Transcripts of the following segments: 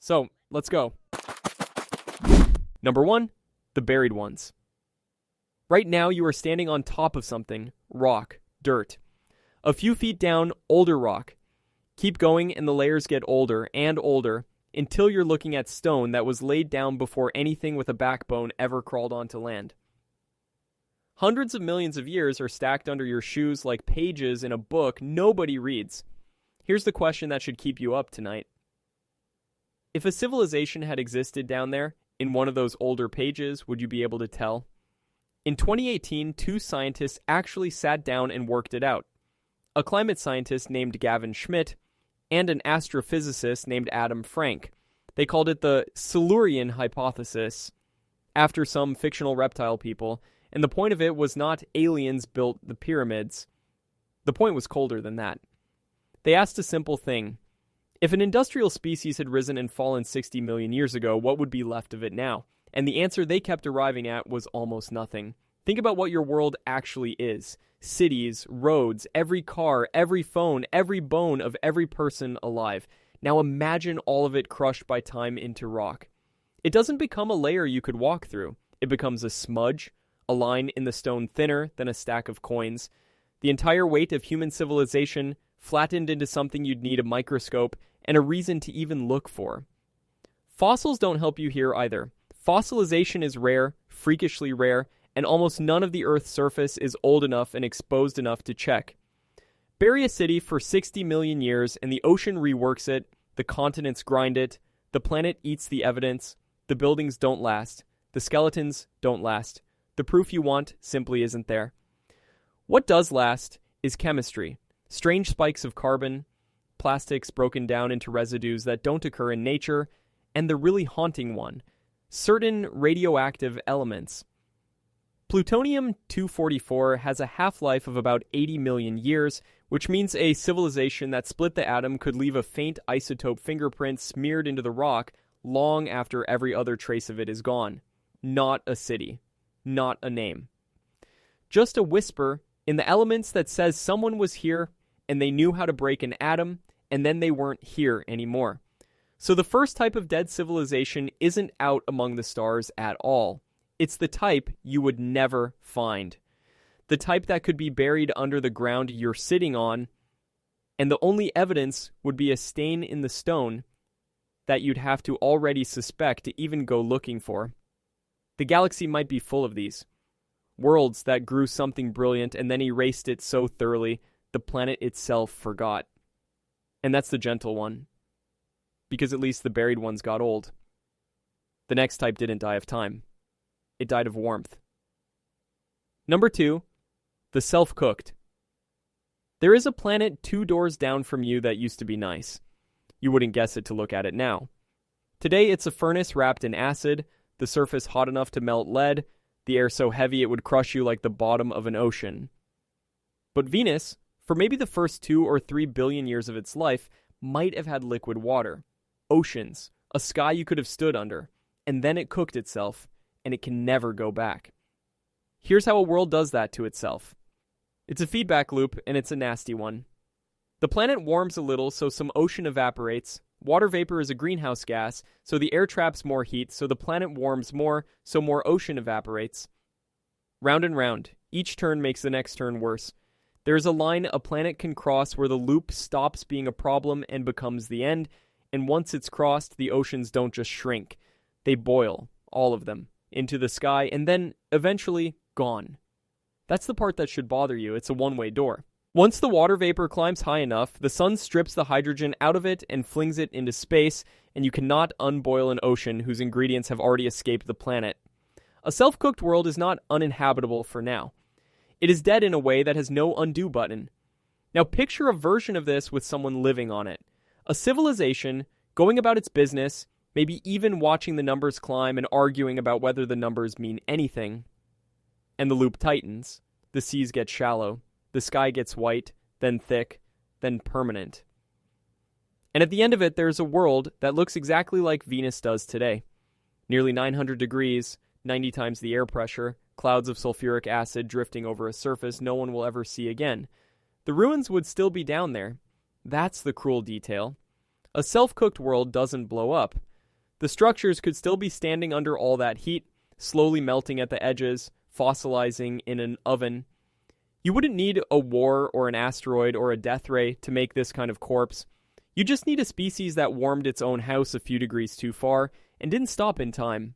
So, let's go. Number 1, the buried ones. Right now, you are standing on top of something, rock, dirt. A few feet down, older rock. Keep going and the layers get older and older until you're looking at stone that was laid down before anything with a backbone ever crawled onto land. Hundreds of millions of years are stacked under your shoes like pages in a book nobody reads. Here's the question that should keep you up tonight. If a civilization had existed down there, in one of those older pages, would you be able to tell? In 2018, 2 scientists actually sat down and worked it out. A climate scientist named Gavin Schmidt and an astrophysicist named Adam Frank. They called it the Silurian hypothesis, after some fictional reptile people, and the point of it was not aliens built the pyramids. The point was colder than that. They asked a simple thing. If an industrial species had risen and fallen 60 million years ago, what would be left of it now? And the answer they kept arriving at was almost nothing. Think about what your world actually is. Cities, roads, every car, every phone, every bone of every person alive. Now imagine all of it crushed by time into rock. It doesn't become a layer you could walk through. It becomes a smudge, a line in the stone thinner than a stack of coins. The entire weight of human civilization flattened into something you'd need a microscope and a reason to even look for. Fossils don't help you here either. Fossilization is rare, freakishly rare, and almost none of the Earth's surface is old enough and exposed enough to check. Bury a city for 60 million years and the ocean reworks it, the continents grind it, the planet eats the evidence, the buildings don't last, the skeletons don't last. The proof you want simply isn't there. What does last is chemistry. Strange spikes of carbon, plastics broken down into residues that don't occur in nature, and the really haunting one, certain radioactive elements. Plutonium-244 has a half-life of about 80 million years, which means a civilization that split the atom could leave a faint isotope fingerprint smeared into the rock long after every other trace of it is gone. Not a city. Not a name. Just a whisper in the elements that says someone was here and they knew how to break an atom and then they weren't here anymore. So the first type of dead civilization isn't out among the stars at all. It's the type you would never find. The type that could be buried under the ground you're sitting on, and the only evidence would be a stain in the stone that you'd have to already suspect to even go looking for. The galaxy might be full of these. Worlds that grew something brilliant and then erased it so thoroughly the planet itself forgot. And that's the gentle one. Because at least the buried ones got old. The next type didn't die of time. It died of warmth. Number 2, the self-cooked. There is a planet 2 doors down from you that used to be nice. You wouldn't guess it to look at it now. Today it's a furnace wrapped in acid, the surface hot enough to melt lead, the air so heavy it would crush you like the bottom of an ocean. But Venus, for maybe the first 2 or 3 billion years of its life, might have had liquid water, oceans, a sky you could have stood under, and then it cooked itself, and it can never go back. Here's how a world does that to itself. It's a feedback loop, and it's a nasty one. The planet warms a little, so some ocean evaporates. Water vapor is a greenhouse gas, so the air traps more heat, so the planet warms more, so more ocean evaporates. Round and round. Each turn makes the next turn worse. There is a line a planet can cross where the loop stops being a problem and becomes the end, and once it's crossed, the oceans don't just shrink. They boil, all of them, into the sky, and then, eventually, gone. That's the part that should bother you. It's a one-way door. Once the water vapor climbs high enough, the sun strips the hydrogen out of it and flings it into space, and you cannot unboil an ocean whose ingredients have already escaped the planet. A self-cooked world is not uninhabitable for now. It is dead in a way that has no undo button. Now picture a version of this with someone living on it. A civilization, going about its business, maybe even watching the numbers climb and arguing about whether the numbers mean anything. And the loop tightens. The seas get shallow. The sky gets white, then thick, then permanent. And at the end of it, there's a world that looks exactly like Venus does today. Nearly 900 degrees, 90 times the air pressure, clouds of sulfuric acid drifting over a surface no one will ever see again. The ruins would still be down there. That's the cruel detail. A self-cooked world doesn't blow up. The structures could still be standing under all that heat, slowly melting at the edges, fossilizing in an oven. You wouldn't need a war or an asteroid or a death ray to make this kind of corpse. You just need a species that warmed its own house a few degrees too far and didn't stop in time.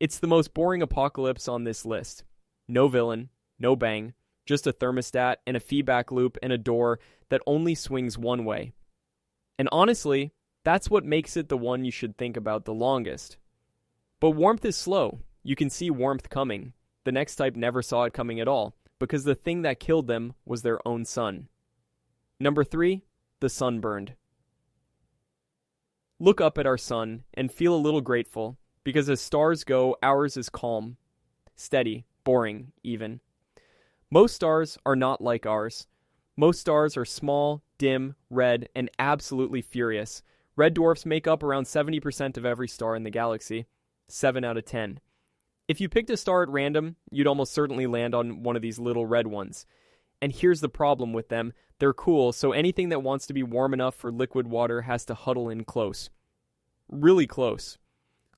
It's the most boring apocalypse on this list. No villain, no bang, just a thermostat and a feedback loop and a door that only swings one way. And honestly, that's what makes it the one you should think about the longest. But warmth is slow. You can see warmth coming. The next type never saw it coming at all, because the thing that killed them was their own sun. Number 3, the sunburned. Look up at our sun and feel a little grateful, because as stars go, ours is calm, steady, boring, even. Most stars are not like ours. Most stars are small, dim, red, and absolutely furious. Red dwarfs make up around 70% of every star in the galaxy. 7 out of 10. If you picked a star at random, you'd almost certainly land on one of these little red ones. And here's the problem with them. They're cool, so anything that wants to be warm enough for liquid water has to huddle in close. Really close.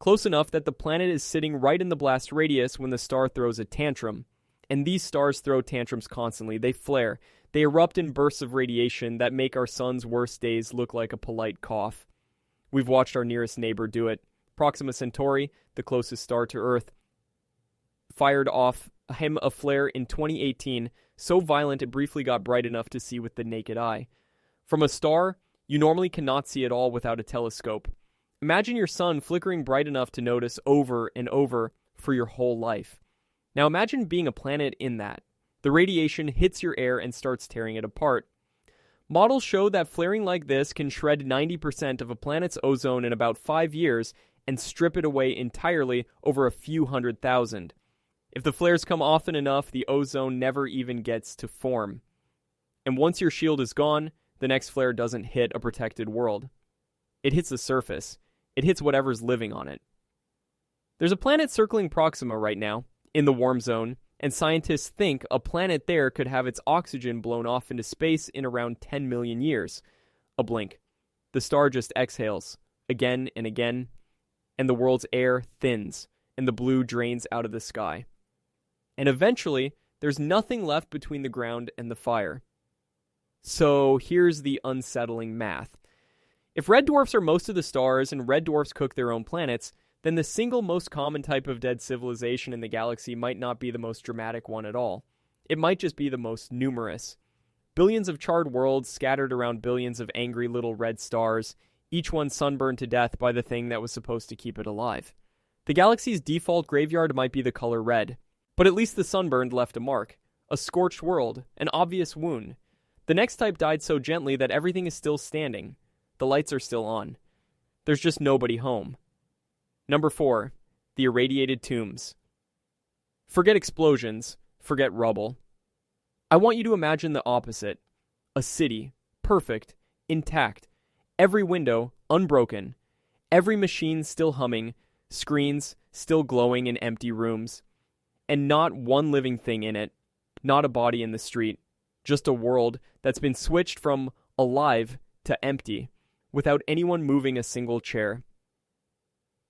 Close enough that the planet is sitting right in the blast radius when the star throws a tantrum. And these stars throw tantrums constantly. They flare. They erupt in bursts of radiation that make our sun's worst days look like a polite cough. We've watched our nearest neighbor do it. Proxima Centauri, the closest star to Earth, fired off a flare in 2018, so violent it briefly got bright enough to see with the naked eye. From a star, you normally cannot see at all without a telescope. Imagine your sun flickering bright enough to notice over and over for your whole life. Now imagine being a planet in that. The radiation hits your air and starts tearing it apart. Models show that flaring like this can shred 90% of a planet's ozone in about 5 years and strip it away entirely over a few 100,000. If the flares come often enough, the ozone never even gets to form. And once your shield is gone, the next flare doesn't hit a protected world. It hits the surface. It hits whatever's living on it. There's a planet circling Proxima right now, in the warm zone, and scientists think a planet there could have its oxygen blown off into space in around 10 million years. A blink. The star just exhales, again and again, and the world's air thins, and the blue drains out of the sky. And eventually, there's nothing left between the ground and the fire. So here's the unsettling math. If red dwarfs are most of the stars and red dwarfs cook their own planets, then the single most common type of dead civilization in the galaxy might not be the most dramatic one at all. It might just be the most numerous. Billions of charred worlds scattered around billions of angry little red stars, each one sunburned to death by the thing that was supposed to keep it alive. The galaxy's default graveyard might be the color red, but at least the sunburned left a mark, a scorched world, an obvious wound. The next type died so gently that everything is still standing. The lights are still on. There's just nobody home. Number 4, the irradiated tombs. Forget explosions, forget rubble. I want you to imagine the opposite. A city, perfect, intact, every window unbroken, every machine still humming, screens still glowing in empty rooms, and not one living thing in it, not a body in the street, just a world that's been switched from alive to empty, without anyone moving a single chair.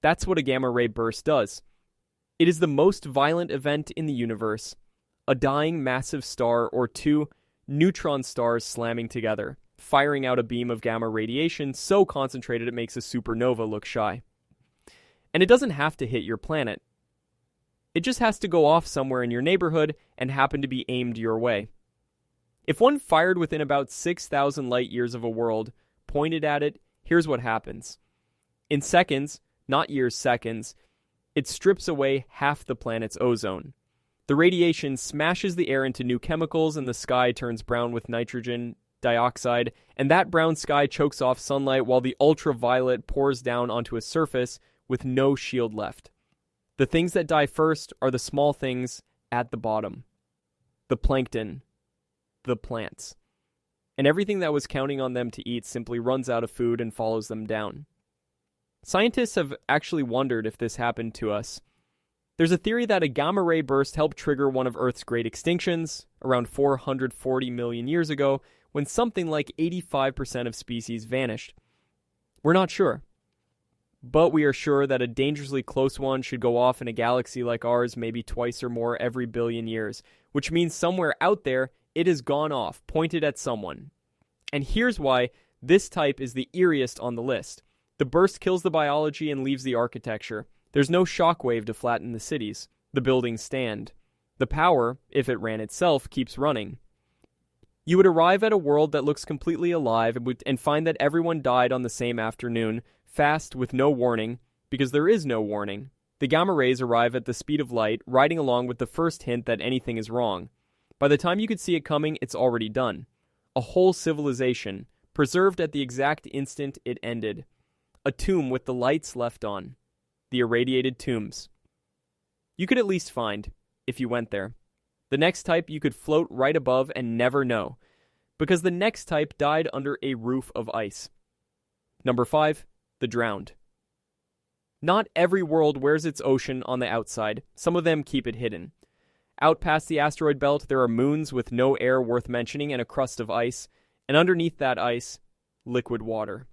That's what a gamma-ray burst does. It is the most violent event in the universe. A dying massive star or two neutron stars slamming together, firing out a beam of gamma radiation so concentrated it makes a supernova look shy. And it doesn't have to hit your planet. It just has to go off somewhere in your neighborhood and happen to be aimed your way. If one fired within about 6,000 light years of a world, pointed at it, here's what happens. In seconds, not years, seconds, it strips away half the planet's ozone. The radiation smashes the air into new chemicals and the sky turns brown with nitrogen dioxide, and that brown sky chokes off sunlight while the ultraviolet pours down onto a surface with no shield left. The things that die first are the small things at the bottom. The plankton. The plants. And everything that was counting on them to eat simply runs out of food and follows them down. Scientists have actually wondered if this happened to us. There's a theory that a gamma-ray burst helped trigger one of Earth's great extinctions, around 440 million years ago, when something like 85% of species vanished. We're not sure. but we are sure that a dangerously close one should go off in a galaxy like ours maybe twice or more every billion years, which means somewhere out there it has gone off, pointed at someone. And here's why this type is the eeriest on the list. The burst kills the biology and leaves the architecture. There's no shockwave to flatten the cities. The buildings stand. The power, if it ran itself, keeps running. You would arrive at a world that looks completely alive and find that everyone died on the same afternoon, fast with no warning, because there is no warning. The gamma rays arrive at the speed of light, riding along with the first hint that anything is wrong. By the time you could see it coming, it's already done. A whole civilization, preserved at the exact instant it ended. A tomb with the lights left on. The irradiated tombs. You could at least find, if you went there. The next type you could float right above and never know, because the next type died under a roof of ice. Number 5, the drowned. Not every world wears its ocean on the outside. Some of them keep it hidden. Out past the asteroid belt, there are moons with no air worth mentioning and a crust of ice, and underneath that ice, liquid water.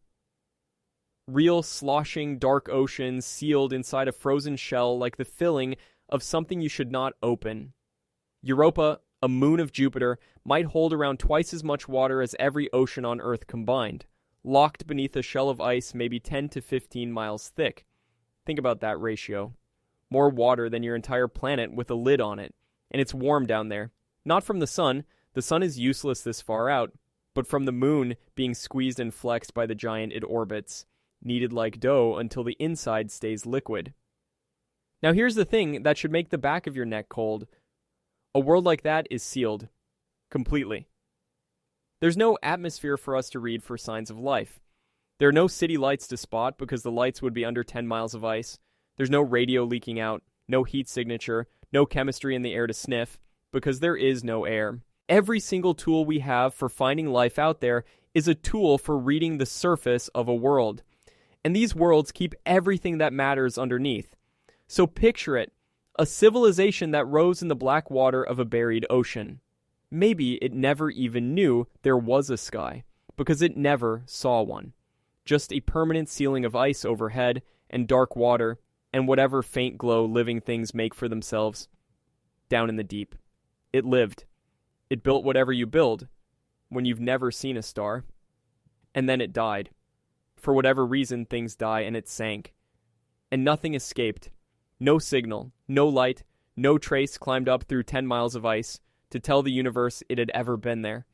Real sloshing dark oceans sealed inside a frozen shell like the filling of something you should not open. Europa, a moon of Jupiter, might hold around twice as much water as every ocean on Earth combined, locked beneath a shell of ice maybe 10 to 15 miles thick. Think about that ratio. More water than your entire planet with a lid on it, and it's warm down there. Not from the sun is useless this far out, but from the moon being squeezed and flexed by the giant it orbits, kneaded like dough until the inside stays liquid. Now here's the thing that should make the back of your neck cold. A world like that is sealed. Completely. There's no atmosphere for us to read for signs of life. There are no city lights to spot because the lights would be under 10 miles of ice. There's no radio leaking out, no heat signature, no chemistry in the air to sniff, because there is no air. Every single tool we have for finding life out there is a tool for reading the surface of a world. And these worlds keep everything that matters underneath. So picture it, a civilization that rose in the black water of a buried ocean. Maybe it never even knew there was a sky, because it never saw one. Just a permanent ceiling of ice overhead, and dark water, and whatever faint glow living things make for themselves. Down in the deep. It lived. It built whatever you build, when you've never seen a star. And then it died. For whatever reason, things die and it sank. And nothing escaped. No signal, no light, no trace climbed up through 10 miles of ice to tell the universe it had ever been there.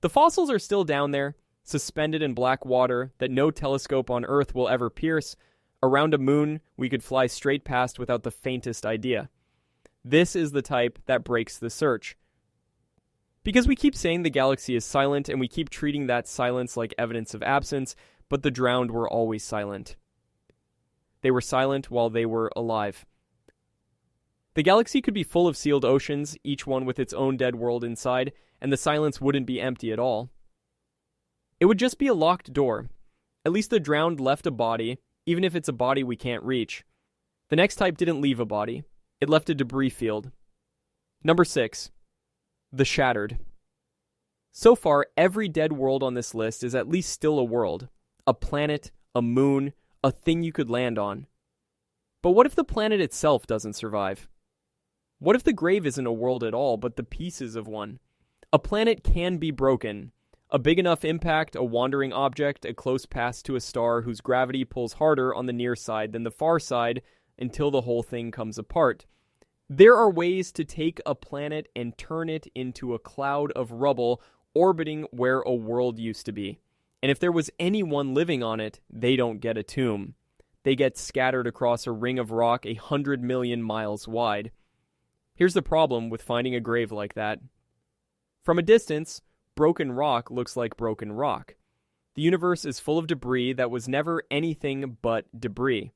The fossils are still down there, suspended in black water that no telescope on Earth will ever pierce, around a moon we could fly straight past without the faintest idea. This is the type that breaks the search. Because we keep saying the galaxy is silent, and we keep treating that silence like evidence of absence, but the drowned were always silent. They were silent while they were alive. The galaxy could be full of sealed oceans, each one with its own dead world inside, and the silence wouldn't be empty at all. It would just be a locked door. At least the drowned left a body, even if it's a body we can't reach. The next type didn't leave a body. It left a debris field. Number 6. The shattered. So far, every dead world on this list is at least still a world. A planet, a moon, a thing you could land on. But what if the planet itself doesn't survive? What if the grave isn't a world at all, but the pieces of one? A planet can be broken. A big enough impact, a wandering object, a close pass to a star whose gravity pulls harder on the near side than the far side until the whole thing comes apart. There are ways to take a planet and turn it into a cloud of rubble orbiting where a world used to be. And if there was anyone living on it, they don't get a tomb. They get scattered across a ring of rock 100 million miles wide. Here's the problem with finding a grave like that. From a distance, broken rock looks like broken rock. The universe is full of debris that was never anything but debris.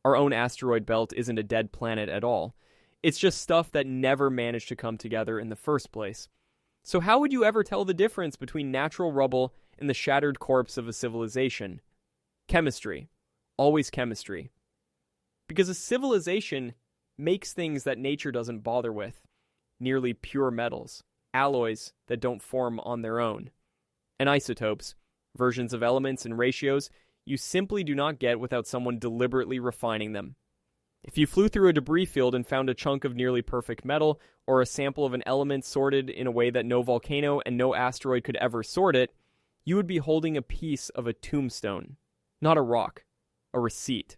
Our own asteroid belt isn't a dead planet at all. It's just stuff that never managed to come together in the first place. So how would you ever tell the difference between natural rubble and the shattered corpse of a civilization? Chemistry. Always chemistry. Because a civilization makes things that nature doesn't bother with. Nearly pure metals. Alloys that don't form on their own. And isotopes. Versions of elements and ratios you simply do not get without someone deliberately refining them. If you flew through a debris field and found a chunk of nearly perfect metal, or a sample of an element sorted in a way that no volcano and no asteroid could ever sort it, you would be holding a piece of a tombstone, not a rock, a receipt.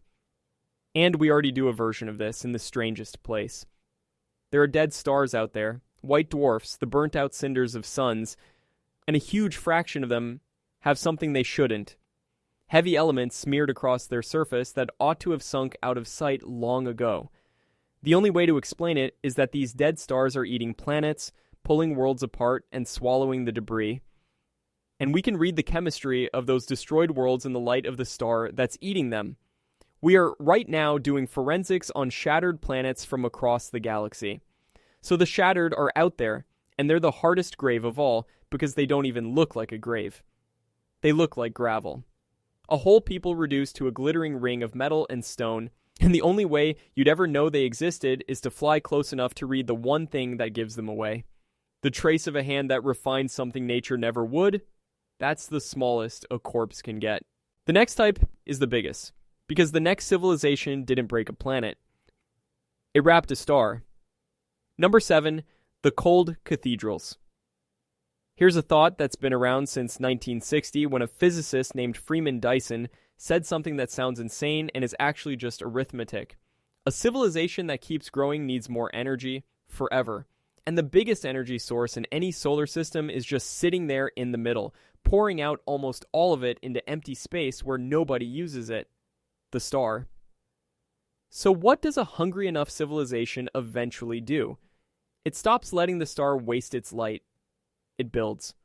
And we already do a version of this in the strangest place. There are dead stars out there, white dwarfs, the burnt-out cinders of suns, and a huge fraction of them have something they shouldn't. Heavy elements smeared across their surface that ought to have sunk out of sight long ago. The only way to explain it is that these dead stars are eating planets, pulling worlds apart and swallowing the debris. And we can read the chemistry of those destroyed worlds in the light of the star that's eating them. We are right now doing forensics on shattered planets from across the galaxy. So the shattered are out there, and they're the hardest grave of all because they don't even look like a grave. They look like gravel. A whole people reduced to a glittering ring of metal and stone, and the only way you'd ever know they existed is to fly close enough to read the one thing that gives them away. The trace of a hand that refined something nature never would, that's the smallest a corpse can get. The next type is the biggest, because the next civilization didn't break a planet. It wrapped a star. Number 7, the cold cathedrals. Here's a thought that's been around since 1960 when a physicist named Freeman Dyson said something that sounds insane and is actually just arithmetic. A civilization that keeps growing needs more energy forever. And the biggest energy source in any solar system is just sitting there in the middle, pouring out almost all of it into empty space where nobody uses it. The star. So what does a hungry enough civilization eventually do? It stops letting the star waste its light. It builds.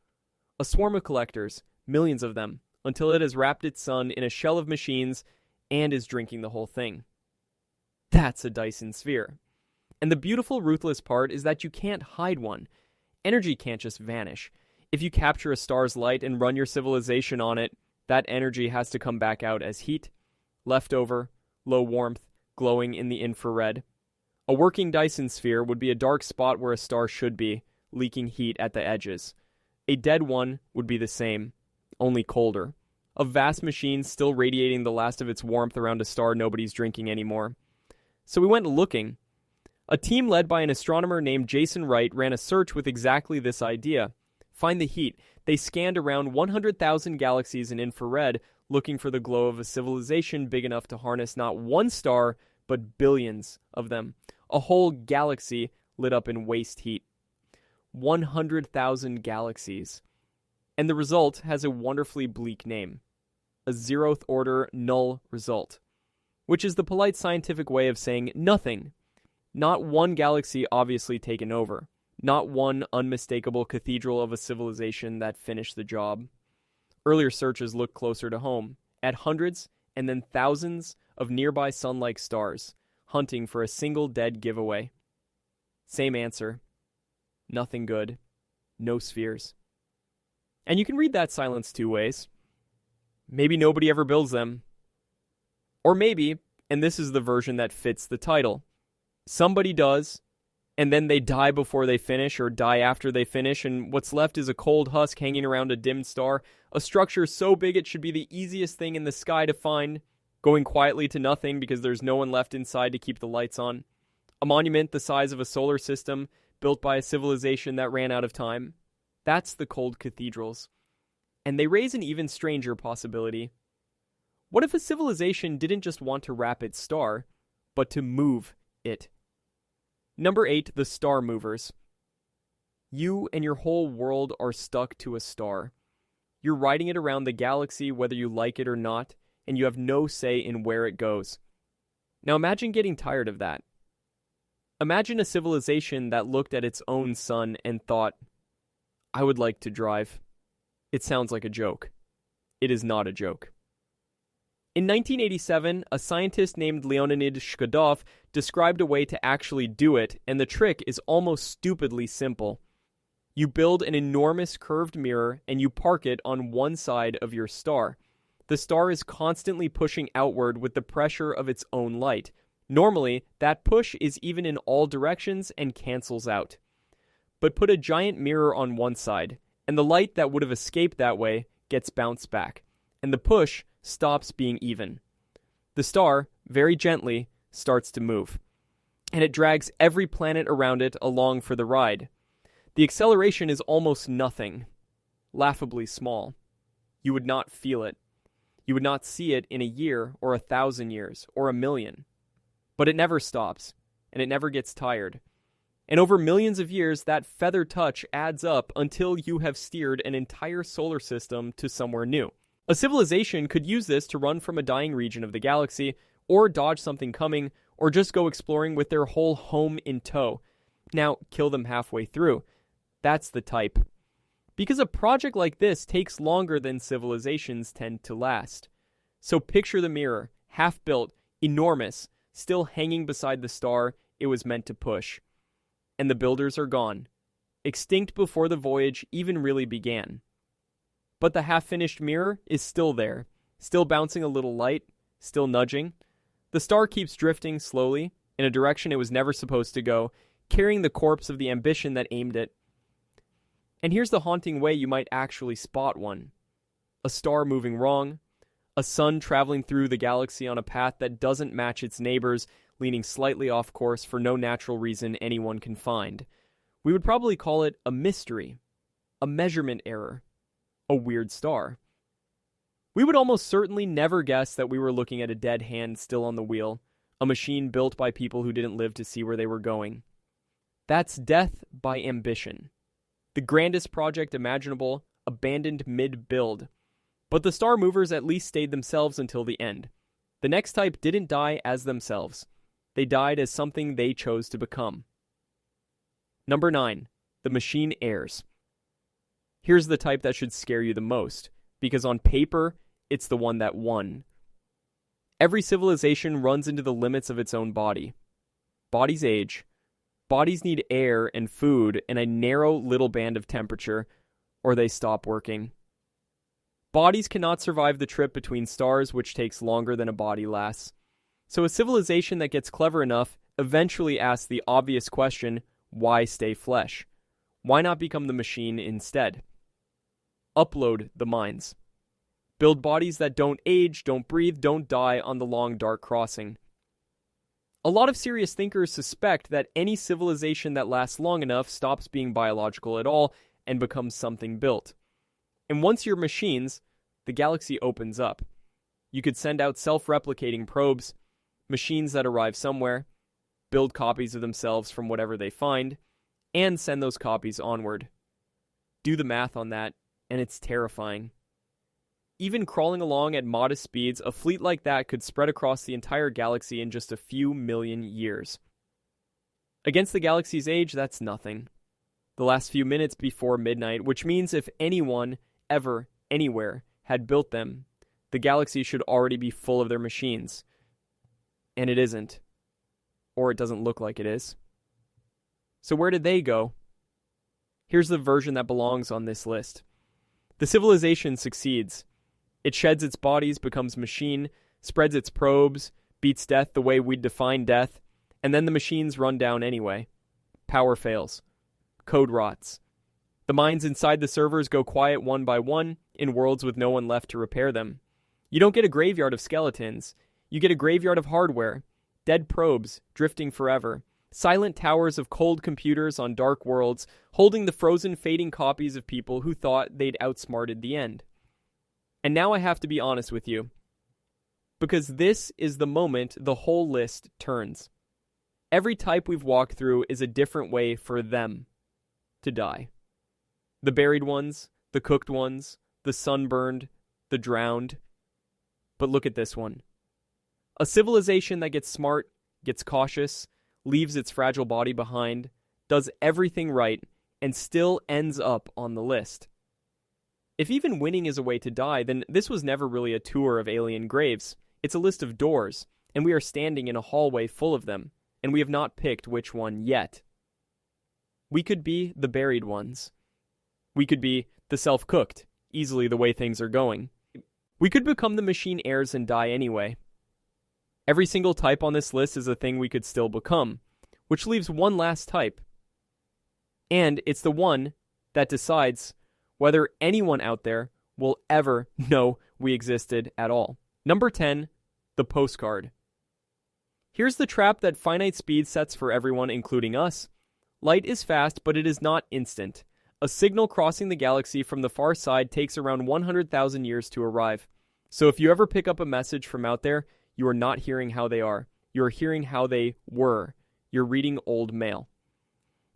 A swarm of collectors, millions of them, until it has wrapped its sun in a shell of machines and is drinking the whole thing. That's a Dyson sphere. And the beautiful, ruthless part is that you can't hide one. Energy can't just vanish. If you capture a star's light and run your civilization on it, that energy has to come back out as heat, leftover, low warmth, glowing in the infrared. A working Dyson sphere would be a dark spot where a star should be, leaking heat at the edges. A dead one would be the same, only colder. A vast machine still radiating the last of its warmth around a star nobody's drinking anymore. So we went looking. A team led by an astronomer named Jason Wright ran a search with exactly this idea. Find the heat. They scanned around 100,000 galaxies in infrared, looking for the glow of a civilization big enough to harness not one star, but billions of them. A whole galaxy lit up in waste heat. 100,000 galaxies. And the result has a wonderfully bleak name. A zeroth order null result. Which is the polite scientific way of saying nothing. Not one galaxy obviously taken over. Not one unmistakable cathedral of a civilization that finished the job. Earlier searches looked closer to home, at hundreds and then thousands of nearby sun-like stars, hunting for a single dead giveaway. Same answer. Nothing good. No spheres. And you can read that silence two ways. Maybe nobody ever builds them. Or maybe, and this is the version that fits the title, somebody does, and then they die before they finish or die after they finish, and what's left is a cold husk hanging around a dimmed star, a structure so big it should be the easiest thing in the sky to find, going quietly to nothing because there's no one left inside to keep the lights on. A monument the size of a solar system, built by a civilization that ran out of time. That's the cold cathedrals. And they raise an even stranger possibility. What if a civilization didn't just want to wrap its star, but to move it? Number 8, the star movers. You and your whole world are stuck to a star. You're riding it around the galaxy whether you like it or not, and you have no say in where it goes. Now imagine getting tired of that. Imagine a civilization that looked at its own sun and thought, I would like to drive. It sounds like a joke. It is not a joke. In 1987, a scientist named Leonid Shkodov described a way to actually do it, and the trick is almost stupidly simple. You build an enormous curved mirror and you park it on one side of your star. The star is constantly pushing outward with the pressure of its own light. Normally, that push is even in all directions and cancels out. But put a giant mirror on one side, and the light that would have escaped that way gets bounced back, and the push stops being even. The star, very gently, starts to move, and it drags every planet around it along for the ride. The acceleration is almost nothing, laughably small. You would not feel it. You would not see it in a year or 1,000 years or 1,000,000. But it never stops, and it never gets tired. And over millions of years, that feather touch adds up until you have steered an entire solar system to somewhere new. A civilization could use this to run from a dying region of the galaxy, or dodge something coming, or just go exploring with their whole home in tow. Now, kill them halfway through. That's the type. Because a project like this takes longer than civilizations tend to last. So picture the mirror, half-built, enormous, still hanging beside the star it was meant to push. And the builders are gone, extinct before the voyage even really began. But the half-finished mirror is still there, still bouncing a little light, still nudging. The star keeps drifting slowly, in a direction it was never supposed to go, carrying the corpse of the ambition that aimed it. And here's the haunting way you might actually spot one. A star moving wrong, a sun traveling through the galaxy on a path that doesn't match its neighbors, leaning slightly off course for no natural reason anyone can find. We would probably call it a mystery, a measurement error, a weird star. We would almost certainly never guess that we were looking at a dead hand still on the wheel, a machine built by people who didn't live to see where they were going. That's death by ambition. The grandest project imaginable, abandoned mid-build. But the star movers at least stayed themselves until the end. The next type didn't die as themselves. They died as something they chose to become. Number 9. The machine heirs. Here's the type that should scare you the most, because on paper, it's the one that won. Every civilization runs into the limits of its own body. Bodies age. Bodies need air and food and a narrow little band of temperature, or they stop working. Bodies cannot survive the trip between stars, which takes longer than a body lasts. So a civilization that gets clever enough eventually asks the obvious question, why stay flesh? Why not become the machine instead? Upload the minds. Build bodies that don't age, don't breathe, don't die on the long dark crossing. A lot of serious thinkers suspect that any civilization that lasts long enough stops being biological at all and becomes something built. And once you're machines, the galaxy opens up. You could send out self-replicating probes, machines that arrive somewhere, build copies of themselves from whatever they find, and send those copies onward. Do the math on that, and it's terrifying. Even crawling along at modest speeds, a fleet like that could spread across the entire galaxy in just a few million years. Against the galaxy's age, that's nothing. The last few minutes before midnight, which means if anyone, ever, anywhere, had built them, the galaxy should already be full of their machines. And it isn't. Or it doesn't look like it is. So where did they go? Here's the version that belongs on this list. The civilization succeeds. It sheds its bodies, becomes machine, spreads its probes, beats death the way we'd define death, and then the machines run down anyway. Power fails. Code rots. The minds inside the servers go quiet one by one, in worlds with no one left to repair them. You don't get a graveyard of skeletons. You get a graveyard of hardware. Dead probes, drifting forever. Silent towers of cold computers on dark worlds, holding the frozen, fading copies of people who thought they'd outsmarted the end. And now I have to be honest with you, because this is the moment the whole list turns. Every type we've walked through is a different way for them to die. The buried ones, the cooked ones, the sunburned, the drowned. But look at this one. A civilization that gets smart, gets cautious, leaves its fragile body behind, does everything right, and still ends up on the list. If even winning is a way to die, then this was never really a tour of alien graves. It's a list of doors, and we are standing in a hallway full of them, and we have not picked which one yet. We could be the buried ones. We could be the self-cooked, easily the way things are going. We could become the machine heirs and die anyway. Every single type on this list is a thing we could still become, which leaves one last type. And it's the one that decides whether anyone out there will ever know we existed at all. Number 10, the postcard. Here's the trap that finite speed sets for everyone, including us. Light is fast, but it is not instant. A signal crossing the galaxy from the far side takes around 100,000 years to arrive. So if you ever pick up a message from out there, you are not hearing how they are. You are hearing how they were. You're reading old mail.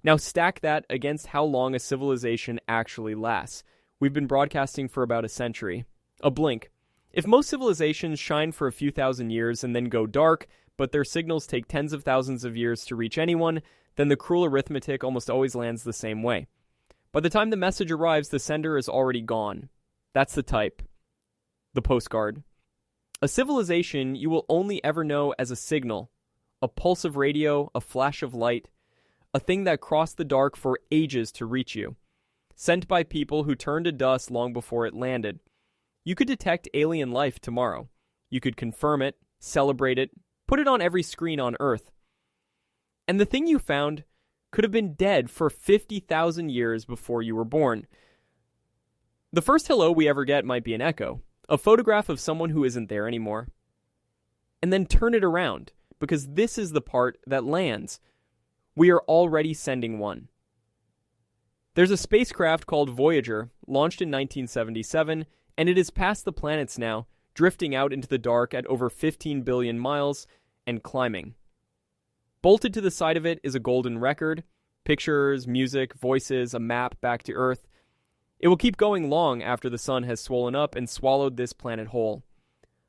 Now stack that against how long a civilization actually lasts. We've been broadcasting for about a century. A blink. If most civilizations shine for a few thousand years and then go dark, but their signals take tens of thousands of years to reach anyone, then the cruel arithmetic almost always lands the same way. By the time the message arrives, the sender is already gone. That's the type. The postcard. A civilization you will only ever know as a signal, a pulse of radio, a flash of light, a thing that crossed the dark for ages to reach you, sent by people who turned to dust long before it landed. You could detect alien life tomorrow. You could confirm it, celebrate it, put it on every screen on Earth. And the thing you found could have been dead for 50,000 years before you were born. The first hello we ever get might be an echo, a photograph of someone who isn't there anymore. And then turn it around, because this is the part that lands. We are already sending one. There's a spacecraft called Voyager, launched in 1977, and it is past the planets now, drifting out into the dark at over 15 billion miles and climbing. Bolted to the side of it is a golden record, pictures, music, voices, a map back to Earth. It will keep going long after the sun has swollen up and swallowed this planet whole.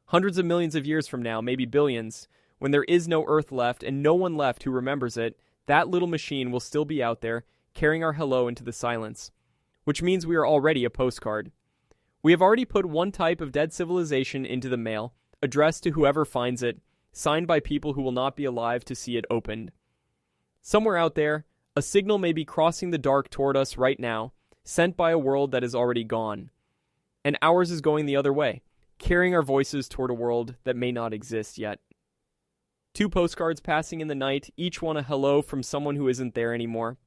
Hundreds of millions of years from now, maybe billions, when there is no Earth left and no one left who remembers it, that little machine will still be out there, carrying our hello into the silence. Which means we are already a postcard. We have already put one type of dead civilization into the mail, addressed to whoever finds it, signed by people who will not be alive to see it opened. Somewhere out there, a signal may be crossing the dark toward us right now, sent by a world that is already gone. And ours is going the other way, carrying our voices toward a world that may not exist yet. 2 postcards passing in the night, each one a hello from someone who isn't there anymore.